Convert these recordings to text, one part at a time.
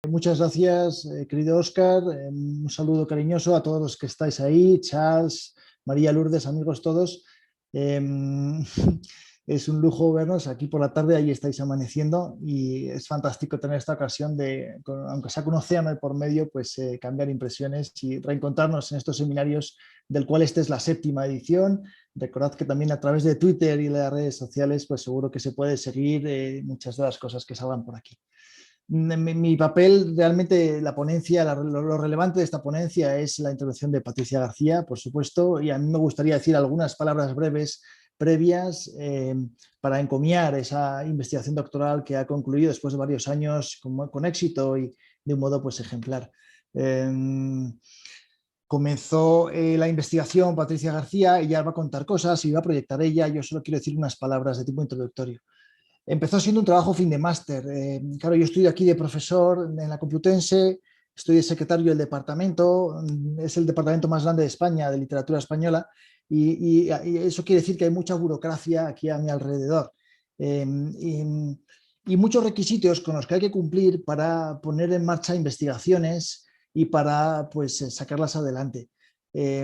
Muchas gracias, querido Óscar. Un saludo cariñoso a todos los que estáis ahí, Charles, María Lourdes, amigos todos. Eh, es un lujo vernos aquí por la tarde, ahí estáis amaneciendo y es fantástico tener esta ocasión de, aunque sea con un océano de por medio, pues cambiar impresiones y reencontrarnos en estos seminarios, del cual esta es la 7ª edición. Recordad que también a través de Twitter y de las redes sociales, pues seguro que se puede seguir muchas de las cosas que salgan por aquí. Mi papel realmente, la ponencia, lo relevante de esta ponencia es la introducción de Patricia García, por supuesto, y a mí me gustaría decir algunas palabras breves previas para encomiar esa investigación doctoral que ha concluido después de varios años con éxito y de un modo pues ejemplar. Comenzó la investigación Patricia García, ella va a contar cosas y va a proyectar ella, yo solo quiero decir unas palabras de tipo introductorio. Empezó siendo un trabajo fin de máster. Claro, yo estoy aquí de profesor en la Complutense, estoy de secretario del departamento, es el departamento más grande de España, de literatura española, y eso quiere decir que hay mucha burocracia aquí a mi alrededor. Y muchos requisitos con los que hay que cumplir para poner en marcha investigaciones y para pues, sacarlas adelante.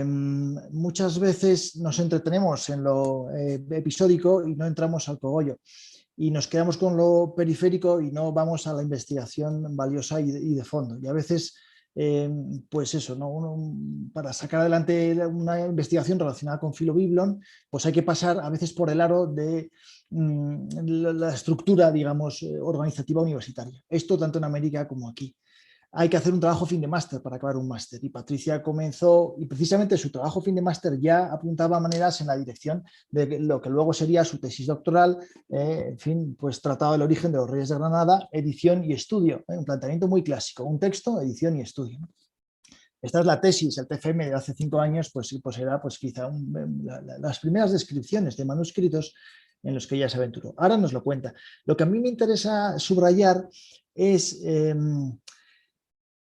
Muchas veces nos entretenemos en lo episódico y no entramos al cogollo y nos quedamos con lo periférico y no vamos a la investigación valiosa y de fondo. Y a veces, pues eso, ¿no? Para sacar adelante una investigación relacionada con Philobiblon, pues hay que pasar a veces por el aro de la estructura, digamos, organizativa universitaria. Esto tanto en América como aquí. Hay que hacer un trabajo fin de máster para acabar un máster. Y Patricia comenzó, y precisamente su trabajo fin de máster ya apuntaba maneras en la dirección de lo que luego sería su tesis doctoral, en fin, pues tratado del origen de los Reyes de Granada, edición y estudio, un planteamiento muy clásico, un texto, edición y estudio. Esta es la tesis, el TFM de hace 5 años, pues era pues quizá las primeras descripciones de manuscritos en los que ella se aventuró. Ahora nos lo cuenta. Lo que a mí me interesa subrayar es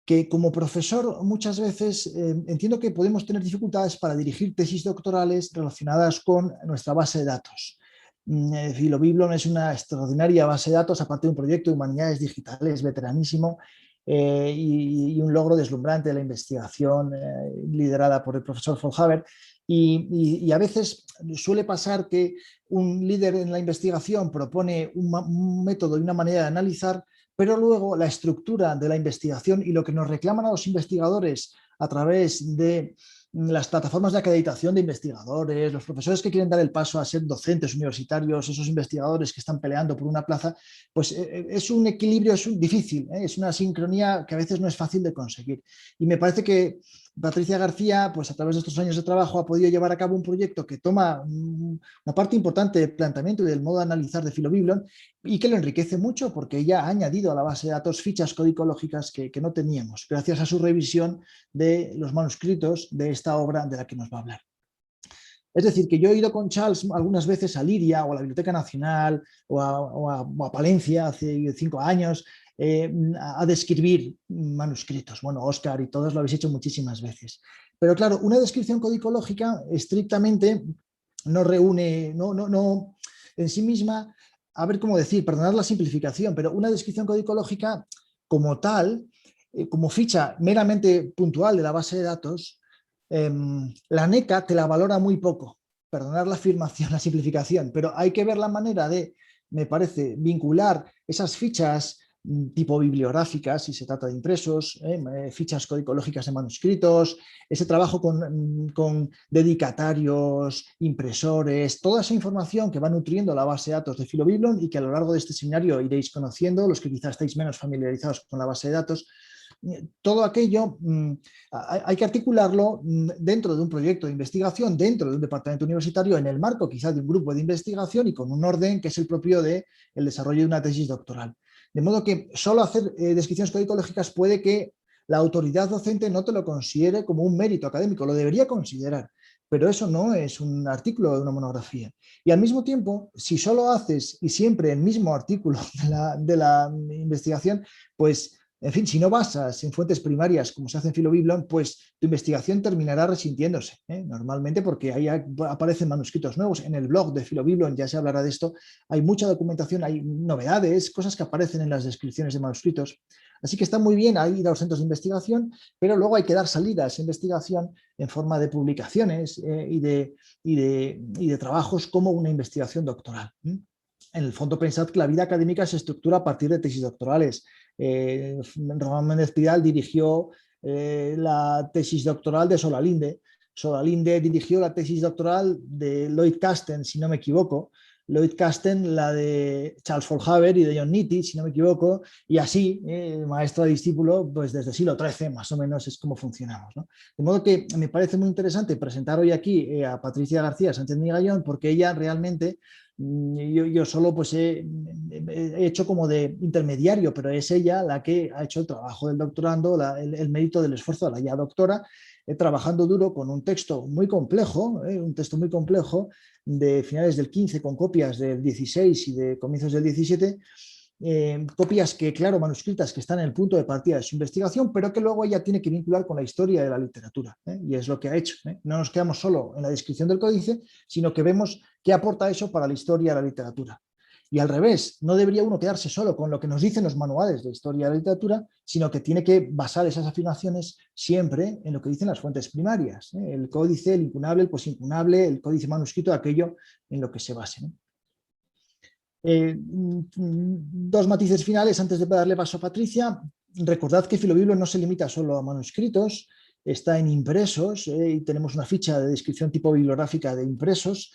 que como profesor muchas veces entiendo que podemos tener dificultades para dirigir tesis doctorales relacionadas con nuestra base de datos. Philobiblon es una extraordinaria base de datos, aparte de un proyecto de humanidades digitales veteranísimo y un logro deslumbrante de la investigación liderada por el profesor Follhaber. Y a veces suele pasar que un líder en la investigación propone un método y una manera de analizar, pero luego la estructura de la investigación y lo que nos reclaman a los investigadores a través de las plataformas de acreditación de investigadores, los profesores que quieren dar el paso a ser docentes universitarios, esos investigadores que están peleando por una plaza, pues es un equilibrio difícil, es una sincronía que a veces no es fácil de conseguir. Y me parece que Patricia García, pues a través de estos años de trabajo, ha podido llevar a cabo un proyecto que toma una parte importante del planteamiento y del modo de analizar de Philobiblon y que lo enriquece mucho porque ella ha añadido a la base de datos fichas codicológicas que no teníamos, gracias a su revisión de los manuscritos de esta obra de la que nos va a hablar. Es decir, que yo he ido con Charles algunas veces a Liria o a la Biblioteca Nacional o a Palencia hace 5 años a describir manuscritos. Bueno, Óscar y todos lo habéis hecho muchísimas veces. Pero claro, una descripción codicológica estrictamente no reúne, no en sí misma, a ver cómo decir, perdonad la simplificación, pero una descripción codicológica como tal, como ficha meramente puntual de la base de datos, la NECA te la valora muy poco, perdonar la afirmación, la simplificación, pero hay que ver la manera de, me parece, vincular esas fichas tipo bibliográficas, si se trata de impresos, fichas codicológicas de manuscritos, ese trabajo con dedicatarios, impresores, toda esa información que va nutriendo la base de datos de Philobiblon y que a lo largo de este seminario iréis conociendo, los que quizás estáis menos familiarizados con la base de datos. Todo aquello hay que articularlo dentro de un proyecto de investigación, dentro de un departamento universitario, en el marco quizás de un grupo de investigación y con un orden que es el propio del desarrollo de una tesis doctoral. De modo que solo hacer descripciones codicológicas puede que la autoridad docente no te lo considere como un mérito académico, lo debería considerar, pero eso no es un artículo de una monografía. Y al mismo tiempo, si solo haces y siempre el mismo artículo de la investigación, pues En fin, si no basas en fuentes primarias como se hace en Filobiblon, pues tu investigación terminará resintiéndose, ¿eh? Normalmente porque ahí aparecen manuscritos nuevos. En el blog de Filobiblon ya se hablará de esto. Hay mucha documentación, hay novedades, cosas que aparecen en las descripciones de manuscritos. Así que está muy bien ir a los centros de investigación, pero luego hay que dar salida a esa investigación en forma de publicaciones y de trabajos como una investigación doctoral. En el fondo, pensad que la vida académica se estructura a partir de tesis doctorales. Román Méndez Pidal dirigió la tesis doctoral de Solalinde. Solalinde dirigió la tesis doctoral de Lloyd Kasten, si no me equivoco. Lloyd Kasten la de Charles Follhaber y de John Nitti, si no me equivoco, y así, maestro a discípulo, pues desde el siglo XIII más o menos es como funcionamos, ¿no? De modo que me parece muy interesante presentar hoy aquí a Patricia García Sánchez Migallón, porque ella realmente yo solo pues he hecho como de intermediario, pero es ella la que ha hecho el trabajo del doctorando, el mérito del esfuerzo de la ya doctora, trabajando duro con un texto muy complejo, de finales del 15 con copias del 16 y de comienzos del 17, copias que, claro, manuscritas que están en el punto de partida de su investigación, pero que luego ella tiene que vincular con la historia de la literatura, y es lo que ha hecho. No nos quedamos solo en la descripción del códice, sino que vemos qué aporta eso para la historia de la literatura. Y al revés, no debería uno quedarse solo con lo que nos dicen los manuales de historia de la literatura, sino que tiene que basar esas afirmaciones siempre en lo que dicen las fuentes primarias, el códice, el incunable, el posimpunable, el códice manuscrito, aquello en lo que se base. Dos matices finales antes de darle paso a Patricia. Recordad que Filobiblon no se limita solo a manuscritos, está en impresos, y tenemos una ficha de descripción tipo bibliográfica de impresos.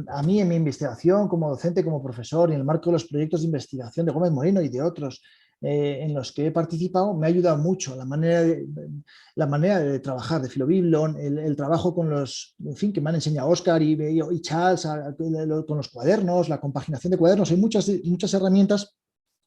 A mí en mi investigación como docente, como profesor, y en el marco de los proyectos de investigación de Gómez Moreno y de otros en los que he participado, me ha ayudado mucho la manera de trabajar de Filobiblon, el trabajo con los, en fin, que me han enseñado Óscar y Charles, con los cuadernos, la compaginación de cuadernos. Hay muchas herramientas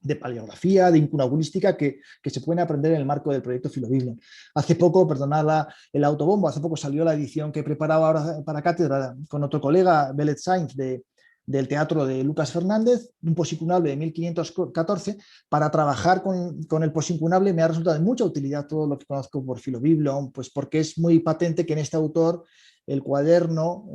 de paleografía, de incunabulística que se pueden aprender en el marco del proyecto Filobiblon. Hace poco, perdonad el autobombo, hace poco salió la edición que preparaba ahora para cátedra con otro colega, Belet Sainz, del teatro de Lucas Fernández, un posincunable de 1514. Para trabajar con el posincunable me ha resultado de mucha utilidad todo lo que conozco por Filobiblon, pues porque es muy patente que en este autor el cuaderno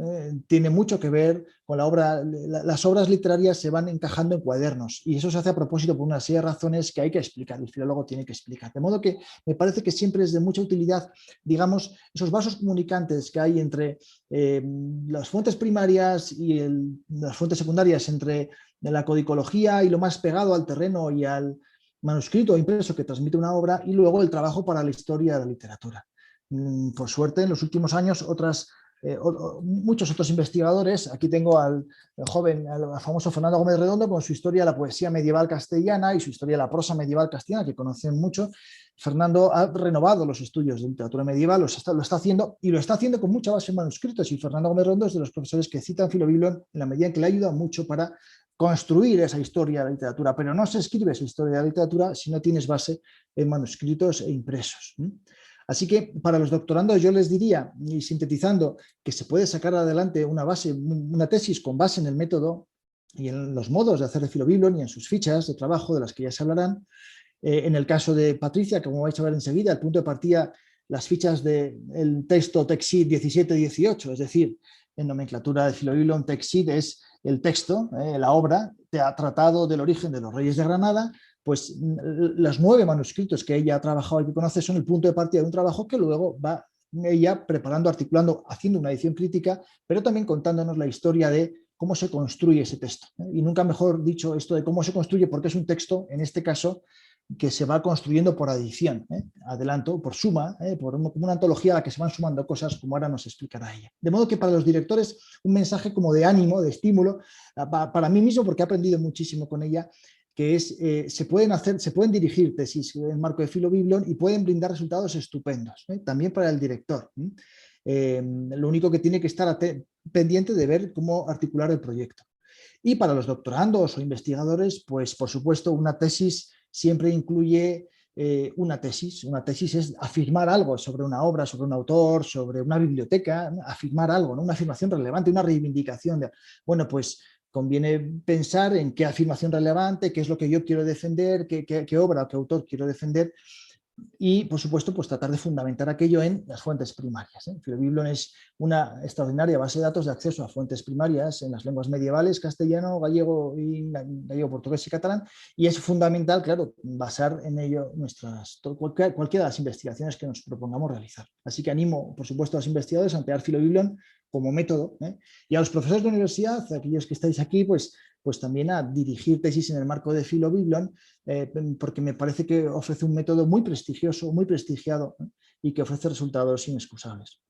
tiene mucho que ver con la obra, las obras literarias se van encajando en cuadernos, y eso se hace a propósito por una serie de razones que hay que explicar, el filólogo tiene que explicar. De modo que me parece que siempre es de mucha utilidad, digamos, esos vasos comunicantes que hay entre las fuentes primarias y las fuentes secundarias, entre la codicología y lo más pegado al terreno y al manuscrito o impreso que transmite una obra, y luego el trabajo para la historia de la literatura. Por suerte, en los últimos años, muchos otros investigadores, aquí tengo al famoso Fernando Gómez Redondo con su historia de la poesía medieval castellana y su historia de la prosa medieval castellana, que conocen mucho. Fernando ha renovado los estudios de literatura medieval, lo está haciendo, y lo está haciendo con mucha base en manuscritos, y Fernando Gómez Redondo es de los profesores que citan Filobiblon en la medida en que le ayuda mucho para construir esa historia de la literatura, pero no se escribe esa historia de la literatura si no tienes base en manuscritos e impresos. Así que para los doctorandos yo les diría, y sintetizando, que se puede sacar adelante una tesis con base en el método y en los modos de hacer de Filobiblon y en sus fichas de trabajo de las que ya se hablarán. En el caso de Patricia, como vais a ver enseguida, el punto de partida, las fichas del texto TextSeed 17-18, es decir, en nomenclatura de Filobiblon, TextSeed es el texto, la obra, te ha tratado del origen de los reyes de Granada. Pues los 9 manuscritos que ella ha trabajado y que conoce son el punto de partida de un trabajo que luego va ella preparando, articulando, haciendo una edición crítica, pero también contándonos la historia de cómo se construye ese texto. Y nunca mejor dicho esto de cómo se construye, porque es un texto, en este caso, que se va construyendo por adición, adelanto, por suma, como una antología a la que se van sumando cosas, como ahora nos explicará ella. De modo que para los directores, un mensaje como de ánimo, de estímulo, para mí mismo, porque he aprendido muchísimo con ella, que es, se pueden dirigir tesis en el marco de Filobiblon y pueden brindar resultados estupendos, también para el director. Lo único que tiene que estar pendiente de ver cómo articular el proyecto. Y para los doctorandos o investigadores, pues por supuesto una tesis siempre incluye una tesis. Una tesis es afirmar algo sobre una obra, sobre un autor, sobre una biblioteca, afirmar algo, ¿no? Una afirmación relevante, una reivindicación de, bueno, pues conviene pensar en qué afirmación relevante, qué es lo que yo quiero defender, qué obra o qué autor quiero defender, y, por supuesto, pues tratar de fundamentar aquello en las fuentes primarias. Filobiblon es una extraordinaria base de datos de acceso a fuentes primarias en las lenguas medievales, castellano, gallego, portugués y catalán, y es fundamental, claro, basar en ello cualquiera de las investigaciones que nos propongamos realizar. Así que animo, por supuesto, a los investigadores a emplear Filobiblon como método, y a los profesores de universidad, aquellos que estáis aquí, pues también a dirigir tesis en el marco de Filobiblon, porque me parece que ofrece un método muy prestigioso, muy prestigiado, y que ofrece resultados inexcusables.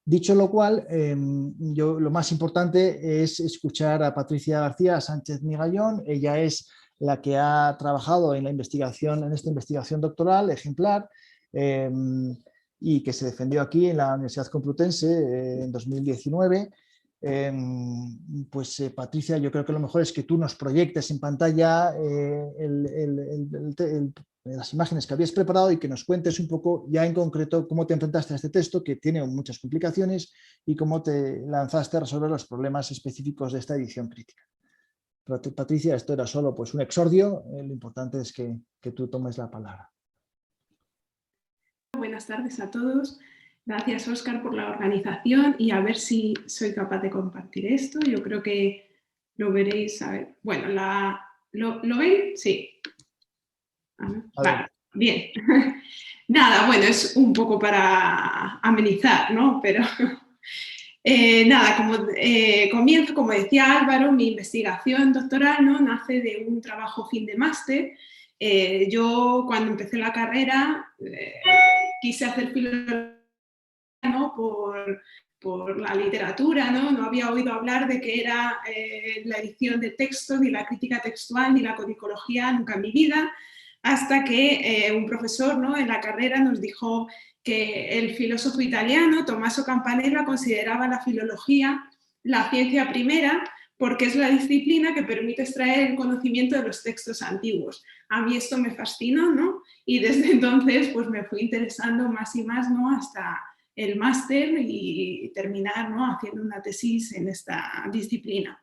Dicho lo cual, lo más importante es escuchar a Patricia García Sánchez Migallón. Ella es la que ha trabajado en esta investigación doctoral ejemplar, y que se defendió aquí en la Universidad Complutense en 2019. Patricia, yo creo que lo mejor es que tú nos proyectes en pantalla las imágenes que habías preparado y que nos cuentes un poco ya en concreto cómo te enfrentaste a este texto, que tiene muchas complicaciones, y cómo te lanzaste a resolver los problemas específicos de esta edición crítica. Patricia, esto era solo pues un exordio, lo importante es que tú tomes la palabra. Buenas tardes a todos. Gracias, Óscar, por la organización, y a ver si soy capaz de compartir esto. Yo creo que lo veréis. A ver. Bueno, ¿lo ven? Sí. Vale, bien. Nada, bueno, es un poco para amenizar, ¿no? Pero nada, comienzo, como decía Álvaro, mi investigación doctoral, ¿no? Nace de un trabajo fin de máster. Yo, cuando empecé la carrera, quise hacer filología, ¿no? por la literatura, ¿no? No había oído hablar de qué era la edición de texto, ni la crítica textual, ni la codicología nunca en mi vida, hasta que un profesor, ¿no? en la carrera nos dijo que el filósofo italiano Tommaso Campanella consideraba la filología la ciencia primera, porque es la disciplina que permite extraer el conocimiento de los textos antiguos. A mí esto me fascinó, ¿no? Y desde entonces pues me fui interesando más y más, ¿no? hasta el máster y terminar, ¿no? haciendo una tesis en esta disciplina.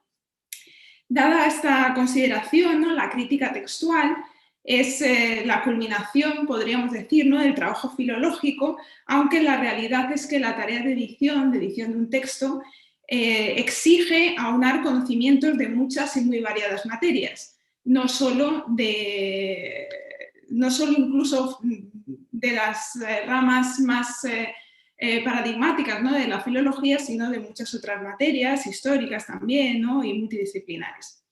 Dada esta consideración, ¿no? la crítica textual es la culminación, podríamos decir, ¿no? del trabajo filológico, aunque la realidad es que la tarea de edición de un texto, exige aunar conocimientos de muchas y muy variadas materias, no solo incluso de las ramas más paradigmáticas, ¿no? de la filología, sino de muchas otras materias, históricas también, ¿no? y multidisciplinares.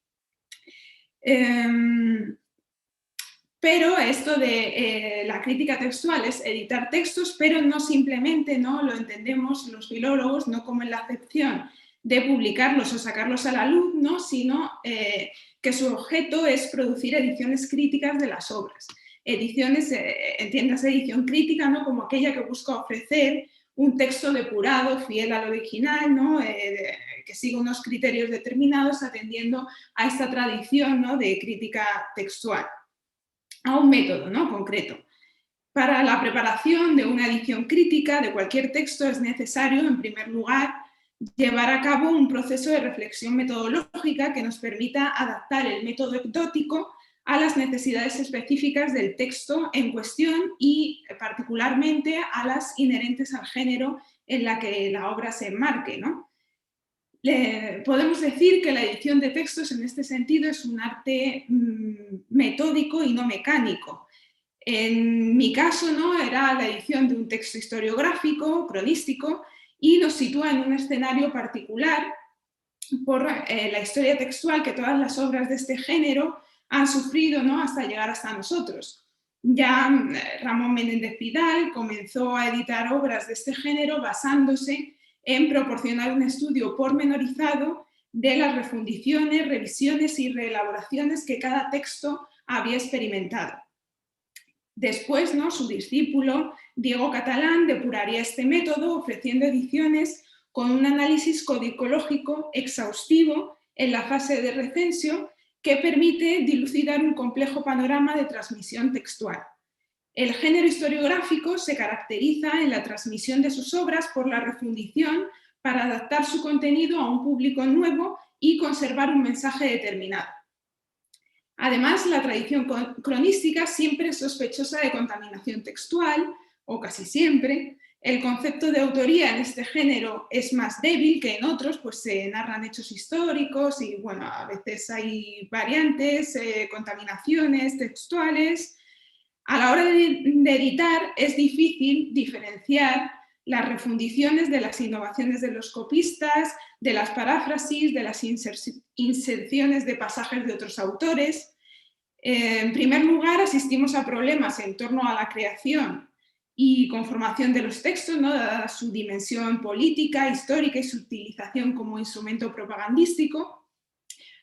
Pero esto de la crítica textual es editar textos, pero no simplemente, ¿no? lo entendemos los filólogos no como en la acepción de publicarlos o sacarlos a la luz, ¿no? sino que su objeto es producir ediciones críticas de las obras. Ediciones, entiéndase edición crítica, ¿no? como aquella que busca ofrecer un texto depurado, fiel al original, ¿no? Que siga unos criterios determinados atendiendo a esta tradición, ¿no? de crítica textual, a un método, ¿no? concreto. Para la preparación de una edición crítica de cualquier texto es necesario, en primer lugar, llevar a cabo un proceso de reflexión metodológica que nos permita adaptar el método ecdótico a las necesidades específicas del texto en cuestión y particularmente a las inherentes al género en la que la obra se enmarque, ¿no? Podemos decir que la edición de textos en este sentido es un arte metódico y no mecánico. En mi caso, ¿no? era la edición de un texto historiográfico, cronístico, y nos sitúa en un escenario particular por la historia textual que todas las obras de este género han sufrido, ¿no? hasta llegar hasta nosotros. Ya Ramón Menéndez Pidal comenzó a editar obras de este género basándose en proporcionar un estudio pormenorizado de las refundiciones, revisiones y reelaboraciones que cada texto había experimentado. Después, ¿no? su discípulo Diego Catalán depuraría este método ofreciendo ediciones con un análisis codicológico exhaustivo en la fase de recensio que permite dilucidar un complejo panorama de transmisión textual. El género historiográfico se caracteriza en la transmisión de sus obras por la refundición para adaptar su contenido a un público nuevo y conservar un mensaje determinado. Además, la tradición cronística siempre es sospechosa de contaminación textual, o casi siempre. El concepto de autoría en este género es más débil que en otros, pues se narran hechos históricos y, bueno, a veces hay variantes, contaminaciones textuales. A la hora de editar es difícil diferenciar las refundiciones de las innovaciones de los copistas, de las paráfrasis, de las inserciones de pasajes de otros autores. En primer lugar, asistimos a problemas en torno a la creación y conformación de los textos, ¿no? Dada su dimensión política, histórica y su utilización como instrumento propagandístico.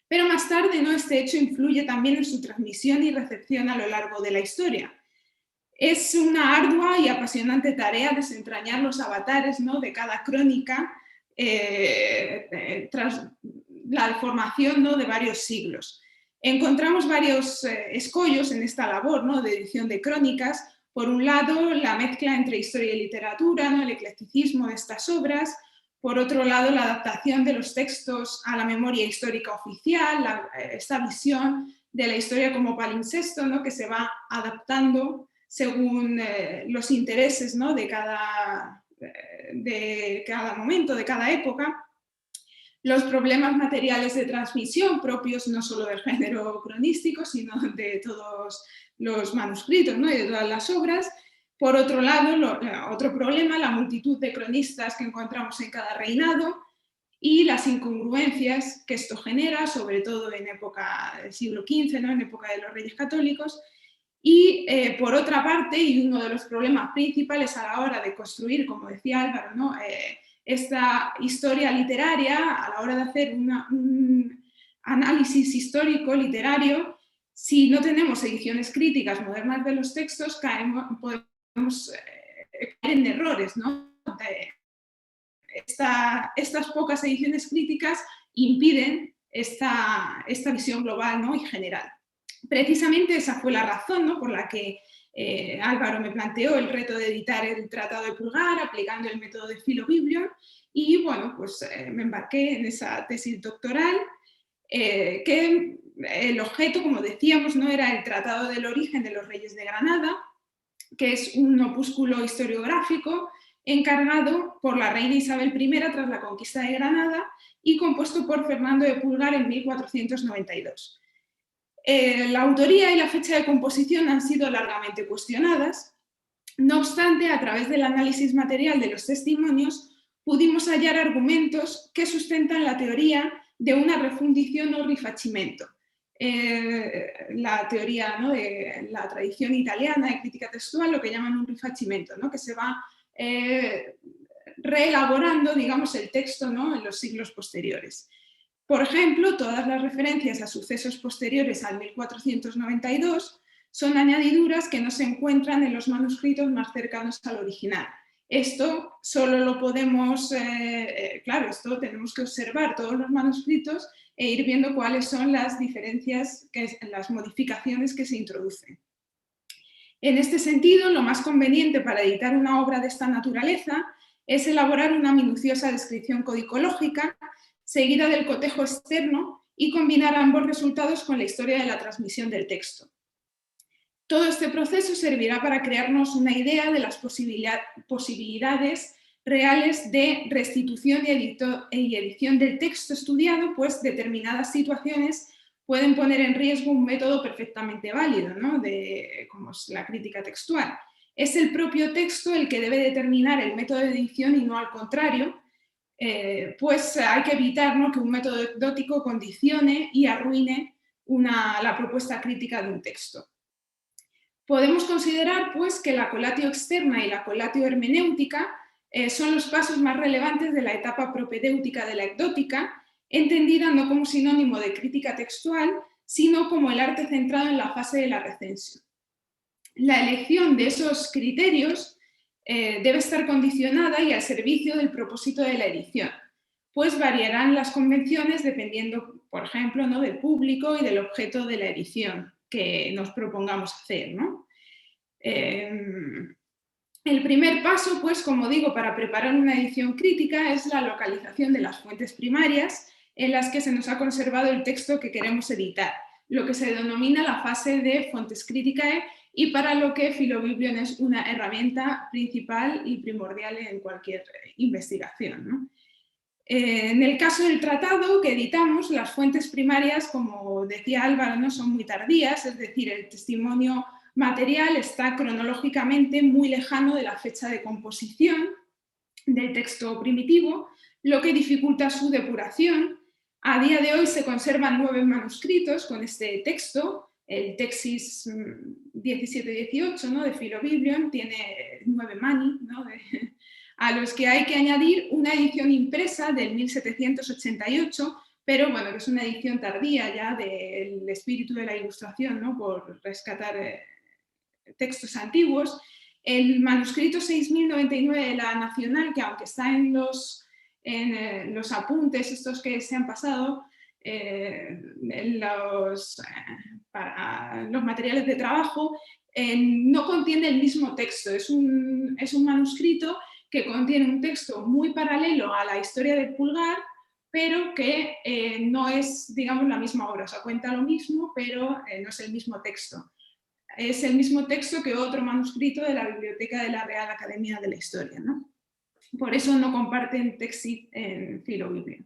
Pero más tarde, ¿no? Este hecho influye también en su transmisión y recepción a lo largo de la historia. Es una ardua y apasionante tarea desentrañar los avatares, ¿no? De cada crónica tras la formación, ¿no? De varios siglos. Encontramos varios escollos en esta labor, ¿no? De edición de crónicas. Por un lado, la mezcla entre historia y literatura, ¿no? El eclecticismo de estas obras. Por otro lado, la adaptación de los textos a la memoria histórica oficial, esta visión de la historia como palimpsesto, ¿no? Que se va adaptando según los intereses, ¿no? de cada momento, de cada época. Los problemas materiales de transmisión propios no solo del género cronístico, sino de todos los manuscritos, ¿no? Y de todas las obras. Por otro lado, otro problema, la multitud de cronistas que encontramos en cada reinado y las incongruencias que esto genera, sobre todo en época del siglo XV, ¿no? En época de los Reyes Católicos. Y por otra parte, y uno de los problemas principales a la hora de construir, como decía Álvaro, ¿no? Esta historia literaria, a la hora de hacer un análisis histórico literario, si no tenemos ediciones críticas modernas de los textos, podemos caer en errores, ¿no? Estas pocas ediciones críticas impiden esta visión global, ¿no? Y general. Precisamente esa fue la razón, ¿no? Por la que Álvaro me planteó el reto de editar el Tratado de Pulgar aplicando el método de Philo-Biblion y bueno, pues me embarqué en esa tesis doctoral que el objeto, como decíamos, no era el Tratado del Origen de los Reyes de Granada, que es un opúsculo historiográfico encargado por la reina Isabel I tras la conquista de Granada y compuesto por Fernando de Pulgar en 1492. La autoría y la fecha de composición han sido largamente cuestionadas. No obstante, a través del análisis material de los testimonios, pudimos hallar argumentos que sustentan la teoría de una refundición o rifacimento. La teoría, ¿no? De la tradición italiana de crítica textual, lo que llaman un rifacimento, ¿no? Que se va reelaborando, digamos, el texto, ¿no? En los siglos posteriores. Por ejemplo, todas las referencias a sucesos posteriores al 1492 son añadiduras que no se encuentran en los manuscritos más cercanos al original. Esto solo lo podemos, claro, esto tenemos que observar todos los manuscritos e ir viendo cuáles son las diferencias, las modificaciones que se introducen. En este sentido, lo más conveniente para editar una obra de esta naturaleza es elaborar una minuciosa descripción codicológica seguida del cotejo externo y combinar ambos resultados con la historia de la transmisión del texto. Todo este proceso servirá para crearnos una idea de las posibilidades reales de restitución y edición del texto estudiado, pues determinadas situaciones pueden poner en riesgo un método perfectamente válido, ¿no? Como es la crítica textual. Es el propio texto el que debe determinar el método de edición y no al contrario, pues hay que evitar, ¿no? Que un método anecdótico condicione y arruine la propuesta crítica de un texto. Podemos considerar, pues, que la colatio externa y la colatio hermenéutica son los pasos más relevantes de la etapa propedéutica de la ecdótica, entendida no como sinónimo de crítica textual, sino como el arte centrado en la fase de la recensión. La elección de esos criterios debe estar condicionada y al servicio del propósito de la edición, pues variarán las convenciones dependiendo, por ejemplo, ¿no? Del público y del objeto de la edición que nos propongamos hacer, ¿no? El primer paso, pues, como digo, para preparar una edición crítica es la localización de las fuentes primarias, en las que se nos ha conservado el texto que queremos editar, lo que se denomina la fase de Fontes Criticae, y para lo que Filobiblion es una herramienta principal y primordial en cualquier investigación, ¿no? En el caso del tratado que editamos, las fuentes primarias, como decía Álvaro, no son muy tardías, es decir, el testimonio material está cronológicamente muy lejano de la fecha de composición del texto primitivo, lo que dificulta su depuración. A día de hoy se conservan 9 manuscritos con este texto. El Texis 17-18, ¿no?, de Filobiblion tiene 9 mani, ¿no?, a los que hay que añadir una edición impresa del 1788, pero bueno, que es una edición tardía ya del espíritu de la Ilustración, ¿no?, por rescatar textos antiguos. El manuscrito 6099 de la Nacional, que aunque está en los apuntes estos que se han pasado, para los materiales de trabajo, no contiene el mismo texto. Es un manuscrito que contiene un texto muy paralelo a la historia del Pulgar, pero que no es, digamos, la misma obra. O sea, cuenta lo mismo, pero no es el mismo texto. Es el mismo texto que otro manuscrito de la Biblioteca de la Real Academia de la Historia, ¿no? Por eso no comparten Texit en Filobiblion.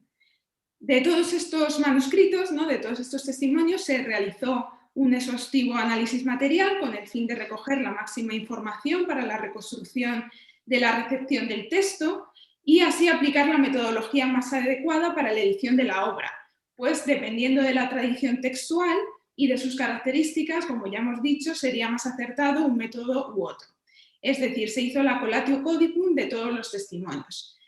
De todos estos manuscritos, ¿no?, de todos estos testimonios, se realizó un exhaustivo análisis material con el fin de recoger la máxima información para la reconstrucción de la recepción del texto y así aplicar la metodología más adecuada para la edición de la obra, pues dependiendo de la tradición textual y de sus características, como ya hemos dicho, sería más acertado un método u otro. Es decir, se hizo la colatio codicum de todos los testimonios.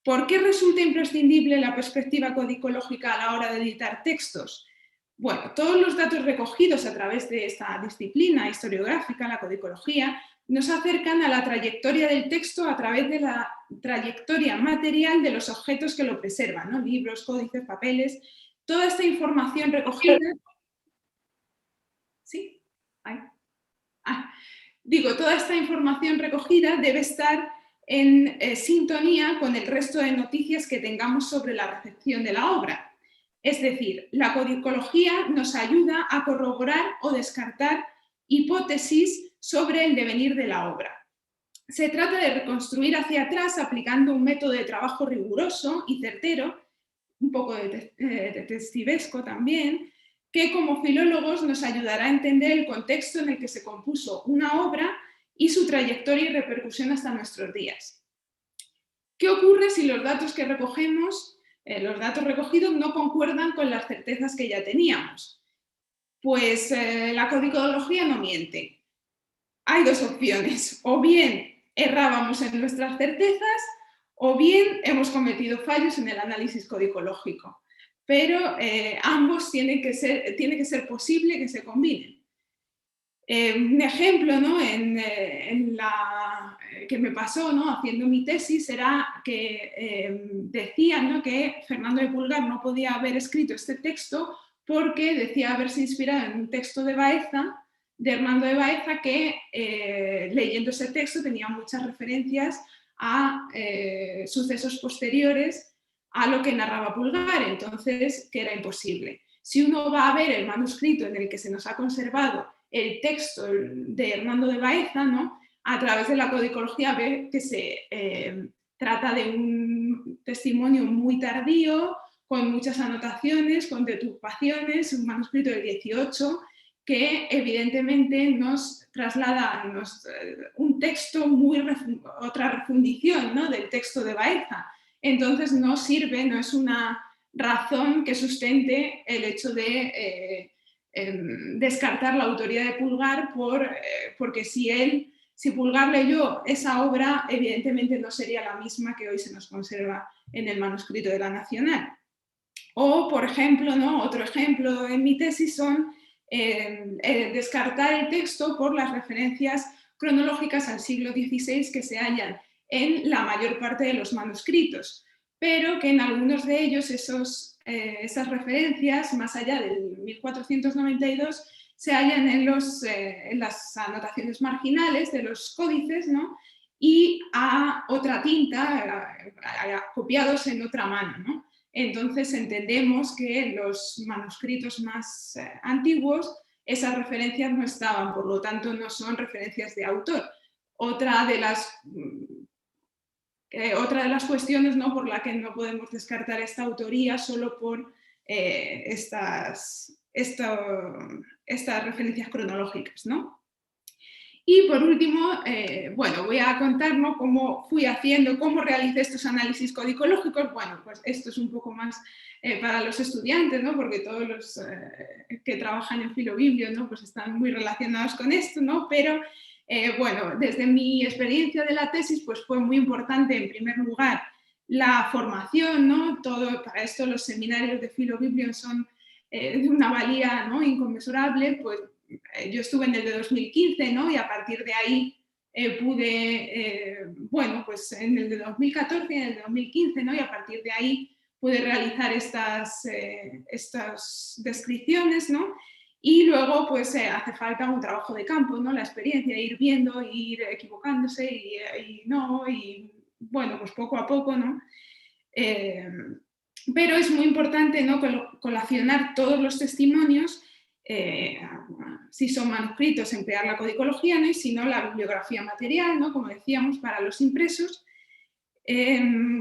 ¿Por qué resulta imprescindible la perspectiva codicológica a la hora de editar textos? Bueno, todos los datos recogidos a través de esta disciplina historiográfica, la codicología, nos acercan a la trayectoria del texto a través de la trayectoria material de los objetos que lo preservan, ¿no?, libros, códices, papeles. Toda esta información recogida... ¿Sí? Toda esta información recogida debe estar en sintonía con el resto de noticias que tengamos sobre la recepción de la obra. Es decir, la codicología nos ayuda a corroborar o descartar hipótesis sobre el devenir de la obra. Se trata de reconstruir hacia atrás aplicando un método de trabajo riguroso y certero, un poco de detectivesco también, que como filólogos nos ayudará a entender el contexto en el que se compuso una obra y su trayectoria y repercusión hasta nuestros días. ¿Qué ocurre si los datos que recogemos, los datos recogidos, no concuerdan con las certezas que ya teníamos? Pues la codicología no miente. Hay dos opciones: o bien errábamos en nuestras certezas, o bien hemos cometido fallos en el análisis codicológico. Pero ambos tiene que ser posible que se combinen. Un ejemplo, ¿no?, que me pasó, ¿no?, haciendo mi tesis, era que decían, ¿no?, que Fernando de Pulgar no podía haber escrito este texto porque decía haberse inspirado en un texto de Baeza, de Hernando de Baeza, que leyendo ese texto tenía muchas referencias a sucesos posteriores a lo que narraba Pulgar, entonces que era imposible. Si uno va a ver el manuscrito en el que se nos ha conservado el texto de Hernando de Baeza, ¿no?, a través de la codicología ve que se trata de un testimonio muy tardío, con muchas anotaciones, con deturpaciones, un manuscrito del 18, que evidentemente nos traslada un texto, otra refundición, ¿no?, del texto de Baeza. Entonces no sirve, no es una razón que sustente el hecho de descartar la autoría de Pulgar porque si Pulgar leyó esa obra, evidentemente no sería la misma que hoy se nos conserva en el manuscrito de la Nacional. O, por ejemplo, ¿no?, otro ejemplo en mi tesis son descartar el texto por las referencias cronológicas al siglo XVI que se hallan en la mayor parte de los manuscritos, pero que en algunos de ellos esas referencias, más allá del 1492, se hallan en las anotaciones marginales de los códices, ¿no?, y a otra tinta, copiados en otra mano, ¿no? entonces entendemos que en los manuscritos más antiguos esas referencias no estaban, por lo tanto no son referencias de autor. Otra de las cuestiones, ¿no?, por la que no podemos descartar esta autoría solo por estas referencias cronológicas, ¿no? Y por último, bueno, voy a contar, ¿no?, cómo fui haciendo, cómo realicé estos análisis codicológicos. Bueno, pues esto es un poco más para los estudiantes, ¿no?, porque todos los que trabajan en Filobiblio, ¿no?, pues están muy relacionados con esto, ¿no? Pero bueno, desde mi experiencia de la tesis, pues fue muy importante, en primer lugar, la formación, ¿no? Para esto los seminarios de Filobiblio son de una valía, ¿no?, inconmensurable. Pues yo estuve en el de 2015, ¿no?, y a partir de ahí pude, bueno, pues en el de 2014 y en el de 2015, ¿no?, y a partir de ahí pude realizar estas descripciones, ¿no? Y luego, pues hace falta un trabajo de campo, ¿no?, la experiencia, ir viendo, ir equivocándose y no, y bueno, pues poco a poco, ¿no? Pero es muy importante, ¿no?, colacionar todos los testimonios, si son manuscritos, emplear la codicología, ¿no?, y si no, la bibliografía material, ¿no?, como decíamos, para los impresos.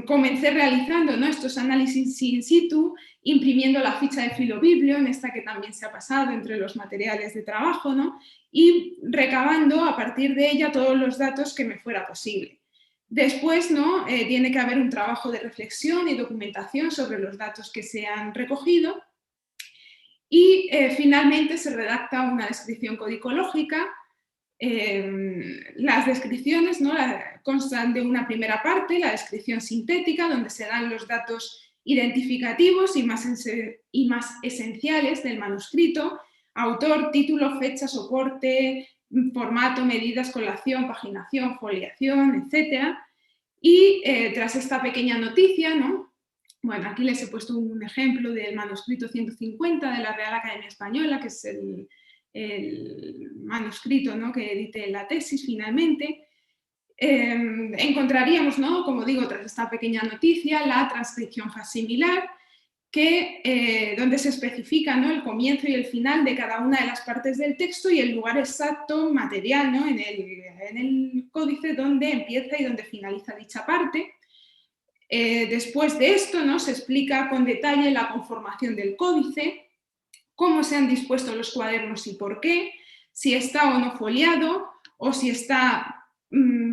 Comencé realizando, ¿no?, estos análisis in situ, imprimiendo la ficha de Filobiblio, en esta que también se ha pasado entre los materiales de trabajo, ¿no?, y recabando a partir de ella todos los datos que me fuera posible. Después, ¿no?, tiene que haber un trabajo de reflexión y documentación sobre los datos que se han recogido y finalmente se redacta una descripción codicológica. Las descripciones, ¿no?, constan de una primera parte, la descripción sintética, donde se dan los datos identificativos y más esenciales del manuscrito: autor, título, fecha, soporte, formato, medidas, colación, paginación, foliación, etc. Y tras esta pequeña noticia, ¿no?, bueno, aquí les he puesto un ejemplo del manuscrito 150 de la Real Academia Española, que es el manuscrito, ¿no?, que edité la tesis finalmente. Encontraríamos, ¿no?, como digo, tras esta pequeña noticia, la transcripción facsimilar, donde se especifica, ¿no?, el comienzo y el final de cada una de las partes del texto y el lugar exacto material, ¿no?, en el códice donde empieza y donde finaliza dicha parte. Después de esto, ¿no?, se explica con detalle la conformación del códice, cómo se han dispuesto los cuadernos y por qué, si está o no foliado, o si está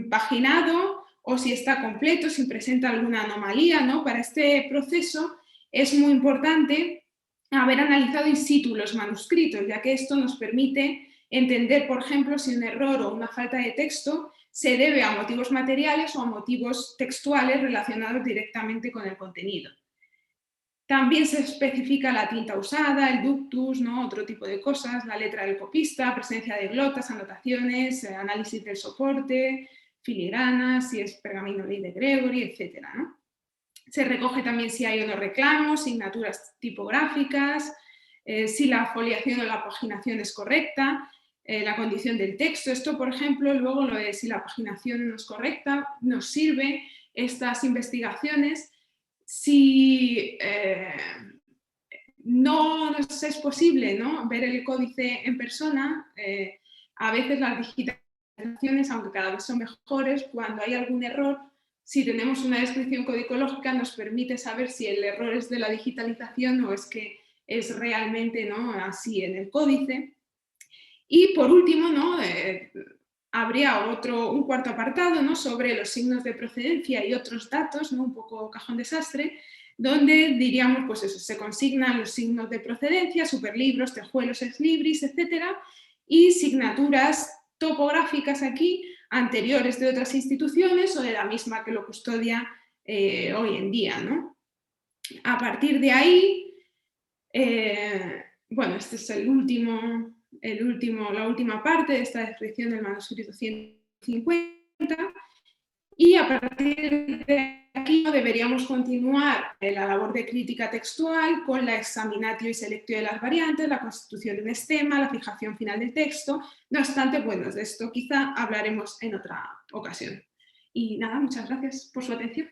paginado, o si está completo, si presenta alguna anomalía, ¿no? Para este proceso es muy importante haber analizado in situ los manuscritos, ya que esto nos permite entender, por ejemplo, si un error o una falta de texto se debe a motivos materiales o a motivos textuales relacionados directamente con el contenido. También se especifica la tinta usada, el ductus, ¿no?, otro tipo de cosas, la letra del copista, presencia de glotas, anotaciones, análisis del soporte, filigranas, si es pergamino ley de Gregory, etc., ¿no? Se recoge también si hay o no reclamos, signaturas tipográficas, si la foliación o la paginación es correcta, la condición del texto. Esto, por ejemplo, luego lo de si la paginación no es correcta, nos sirve estas investigaciones si no nos es posible, ¿no?, ver el códice en persona. A veces las digitalizaciones, aunque cada vez son mejores, cuando hay algún error, si tenemos una descripción codicológica, nos permite saber si el error es de la digitalización o es que es realmente, ¿no?, así en el códice. Y por último, ¿no?, habría un cuarto apartado, ¿no?, sobre los signos de procedencia y otros datos, ¿no?, un poco cajón desastre, donde diríamos, pues eso, se consignan los signos de procedencia, superlibros, tejuelos, ex libris, etc. Y signaturas topográficas aquí, anteriores de otras instituciones o de la misma que lo custodia hoy en día, ¿no? A partir de ahí, bueno, este es la última parte de esta descripción del manuscrito 150, y a partir de aquí deberíamos continuar la labor de crítica textual con la examinatio y selectio de las variantes, la constitución de un estema, la fijación final del texto. No obstante, bueno, de esto quizá hablaremos en otra ocasión. Y nada, muchas gracias por su atención.